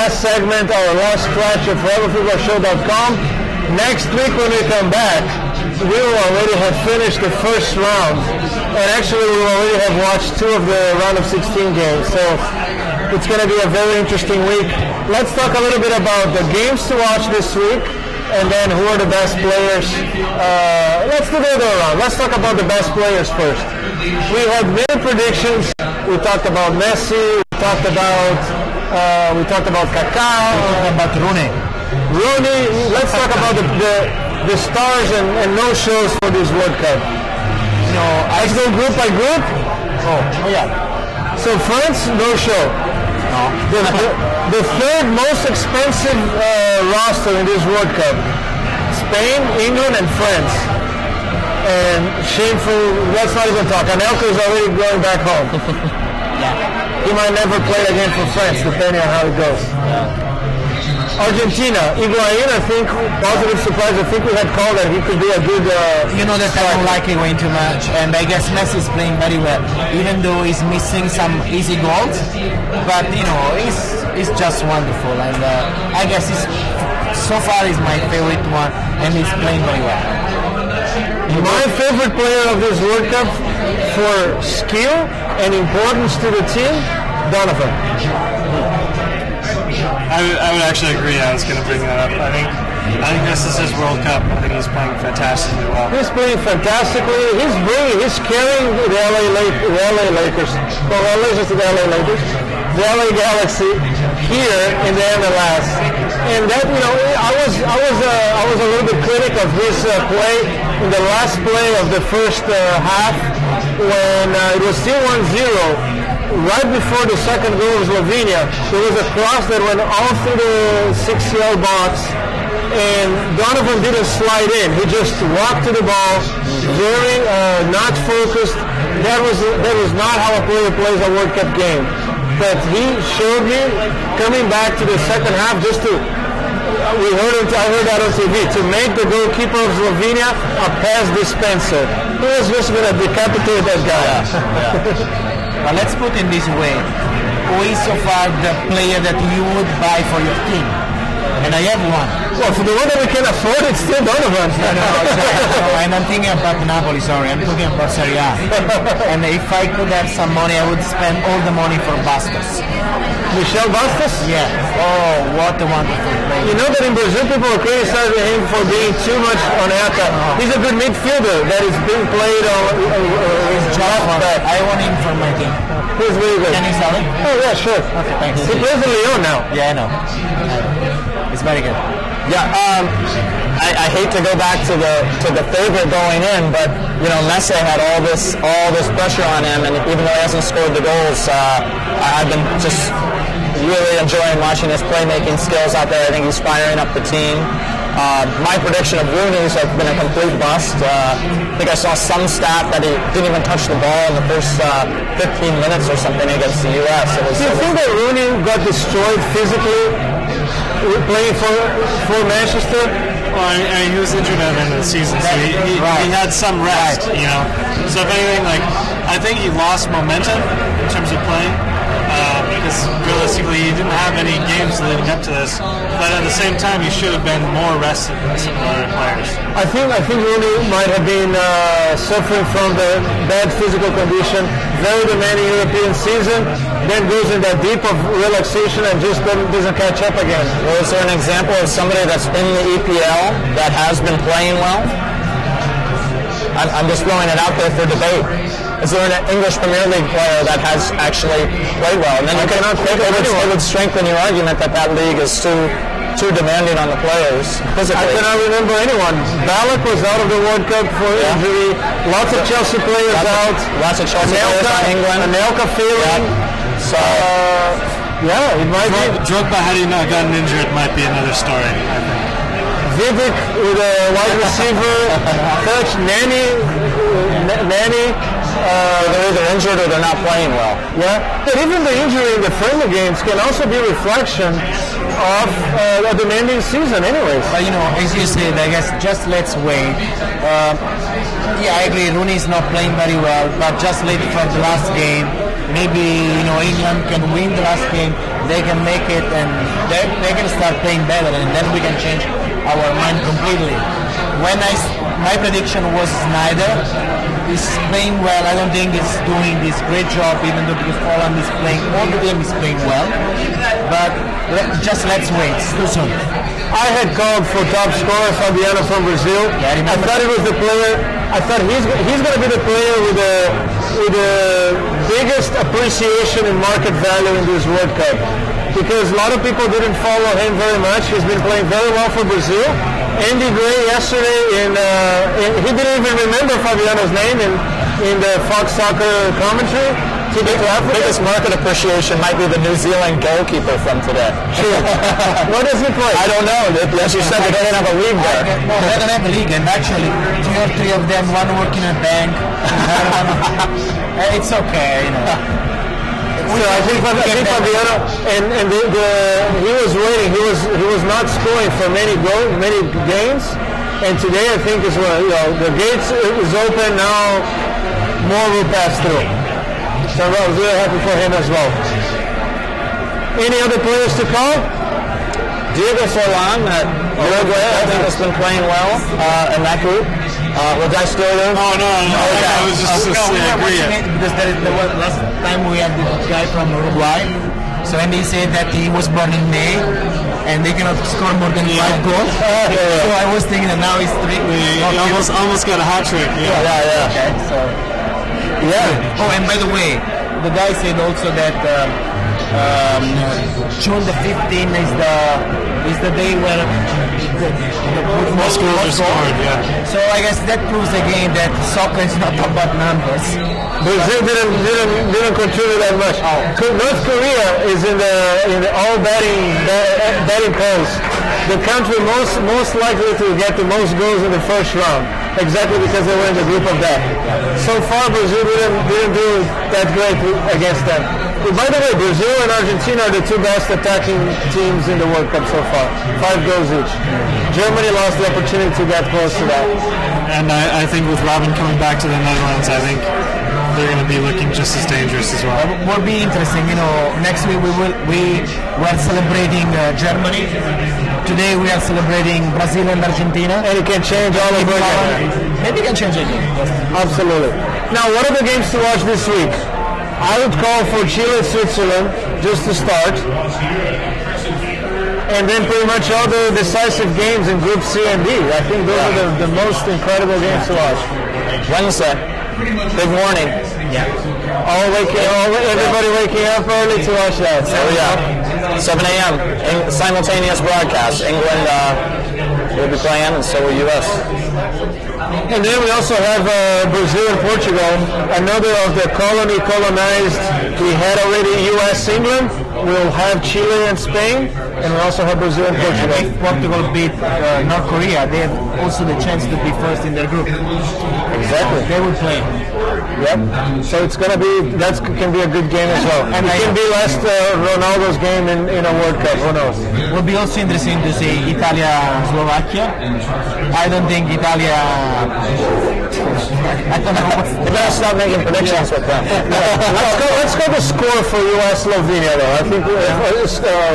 last segment, our last stretch of ForeverFootballShow.com. Next week when we come back, we will already have finished the first round. And actually, we will already have watched 2 of the round of 16 games. So it's going to be a very interesting week. Let's talk a little bit about the games to watch this week. And then who are the best players? Let's do the other round. Let's talk about the best players first. We had many predictions. We talked about Messi. We talked about Kaká. About Rooney. Let's talk about the stars and no-shows for this World Cup. Let's go group by group. Oh yeah. So France, no show. No. The third most expensive roster in this World Cup. Spain, England, and France. And shameful, let's not even talk. Anelka is already going back home. Yeah. He might never play again for France, depending on how it goes. Yeah. Argentina, Higuaín, I think, positive surprise. I think we had called that he could be a good you know that I don't like Higuaín too much, and I guess Messi is playing very well, even though he's missing some easy goals. But he's just wonderful, and I guess so far he's my favorite one, and he's playing very well. My favorite player of this World Cup for skill and importance to the team, Donovan. I would actually agree. I was going to bring that up. I think this is his World Cup. I think he's playing fantastically well. He's playing fantastically. He's carrying the LA Lakers. Congratulations to the LA Lakers, the LA Galaxy here in the MLS. And that I was a little bit critic of his play in the last play of the first half when it was still 1-0. Right before the second goal of Slovenia, there was a cross that went all through the 6-yard box, and Donovan didn't slide in. He just walked to the ball, very not focused. That was not how a player plays a World Cup game. But he showed me coming back to the second half just to. I heard that on TV, to make the goalkeeper of Slovenia a pass dispenser. He was just going to decapitate that guy. Yeah. But let's put it this way. Who is so far the player that you would buy for your team? And I have one. Well, for the one that we can afford, it's still Donovan. No, I'm not thinking about Napoli, sorry. I'm talking about Serie A. And if I could have some money, I would spend all the money for Bastos. Michel Bastos? Yeah. Oh, what a wonderful player. You know that in Brazil, people are criticizing him for being too much on attack. He's a good midfielder that is being played on his job back. I want him for my team. He's really good. Can you sell him? Oh, yeah, sure. Okay, thanks. He plays in Lyon now. Yeah, I know. It's very good. Yeah, I hate to go back to the favorite going in, but Messi had all this pressure on him, and even though he hasn't scored the goals, I've been just really enjoying watching his playmaking skills out there. I think he's firing up the team. My prediction of Rooney's has been a complete bust. I think I saw some stat that he didn't even touch the ball in the first 15 minutes or something against the U.S. Do you think that Rooney got destroyed physically playing for Manchester? Well, I mean, he was injured at the end of the season, so he had some rest, So if anything, I think he lost momentum in terms of playing. Because realistically, he didn't have any games leading up to this. But at the same time, he should have been more rested than some of the other players. I think Rooney might have been suffering from the bad physical condition, very demanding European season, then goes in that deep of relaxation and just doesn't catch up again. Well, is there an example of somebody that's in the EPL that has been playing well? I'm just throwing it out there for debate. Is there an English Premier League player that has actually played well? And then you cannot think it would strengthen your argument that league is too demanding on the players physically. I cannot remember anyone. Ballack was out of the World Cup for injury. Lots of Chelsea players out. Lots of Chelsea players in England. Anelka failing. So, it might be. Drogba, had he not gotten injured, might be another story, I think. Vidic with a wide receiver. Coach Nani. They're either injured or they're not playing well. Yeah, but even the injury in the friendly games can also be a reflection of a demanding season anyways. But as you said, I guess just let's wait. I agree, Rooney is not playing very well, but just late from the last game, maybe England can win the last game, they can make it, and they can start playing better, and then we can change our mind completely. My prediction was Snyder. He's playing well. I don't think he's doing this great job, even though because Holland is playing, all the team is playing well. But let's wait. It's too soon. I had called for top scorer Fabiano from Brazil. Yeah, I thought he was the player. I thought he's going to be the player with the biggest appreciation in market value in this World Cup, because a lot of people didn't follow him very much. He's been playing very well for Brazil. Andy Gray yesterday, he didn't even remember Fabiano's name in the Fox Soccer commentary. Biggest market appreciation might be the New Zealand goalkeeper from today. Sure. Where does he play? I don't know. As you said, they don't have a league there. No, they don't have a league, and actually, 2 or 3 of them, one working in a bank. It's okay, So I think Fabiano, and he was waiting. He was not scoring for many games, and today I think is when the gates is open now. More will pass through. So I was really happy for him as well. Any other players to call? Diego Forlan at Uruguay, I think has been playing well in that group. Was I still there? Oh, no. I was just agree. Because there was last time we had this guy from Uruguay, so and he said that he was born in May, and they cannot score more than 5 goals. So I was thinking that now he's 3. He almost got a hat trick. Yeah. Okay, so Oh, and by the way, the guy said also that June the 15th is the day where the most goals are scored. Yeah. So I guess that proves again that soccer is not about numbers. Brazil didn't contribute that much. North Korea is in the all betting polls. The country most likely to get the most goals in the first round, exactly because they were in the group of death. So far, Brazil didn't do that great against them. By the way, Brazil and Argentina are the 2 best attacking teams in the World Cup so far. 5 goals each. Germany lost the opportunity to get close to that. And I think with Robin coming back to the Netherlands, I think they're going to be looking just as dangerous as well. Will be interesting. Next week we were celebrating Germany. Today we are celebrating Brazil and Argentina. And it can change all over again. Maybe it can change again. Absolutely. Now, what are the games to watch this week? I would call for Chile, Switzerland, just to start. And then pretty much all the decisive games in Group C and D. I think those are the most incredible games to watch. Wednesday, big morning. Yeah. Everybody waking up early to watch that. So 7 a.m. Simultaneous broadcast. England will be playing, and so will U.S. And then we also have Brazil and Portugal, another of the colonized. We had already U.S. England. We'll have Chile and Spain, and we also have Brazil and Portugal. And if Portugal beat North Korea, they have also the chance to be first in their group. Exactly. They will play. Yep. So it's gonna be can be a good game as well. And it can be last Ronaldo's game in a World Cup. Who knows? It will be also interesting to see Italia-Slovakia. I don't think Italia. I don't know. You better stop making predictions with them. Let's go to score for U.S. Slovenia though. I think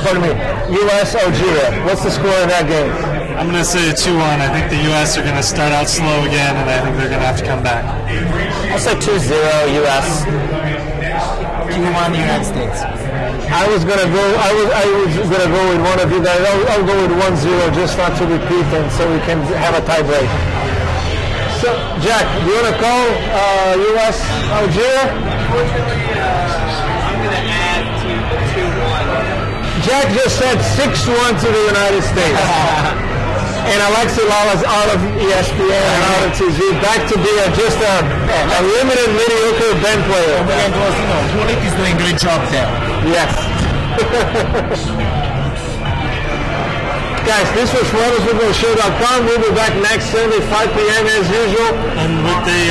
pardon me, U.S. Algeria. What's the score in that game? I'm going to say 2-1. I think the U.S. are going to start out slow again, and I think they're going to have to come back. I'll say 2-0 U.S. 2-1 United States. I was gonna go with one of you guys. I'll go with 1-0 just not to repeat, and so we can have a tie break. So, Jack, do you want to call U.S. Algeria? I'm going to add to the 2-1. Jack just said 6-1 to the United States. And Alexi Lala's out of ESPN and out of TV, back to be just a limited, mediocre bench player. Kulik is doing a great job there. Yes. Guys, this was FFS.com. We'll be back next Sunday, 5 p.m. as usual. And with the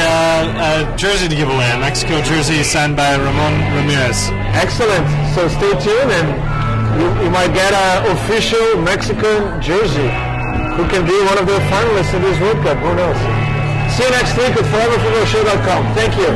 jersey to give away, a Mexico jersey signed by Ramon Ramirez. Excellent. So stay tuned, and you might get an official Mexican jersey. Who can be one of the finalists in this World Cup? Who knows? See you next week at FFS.com. Thank you.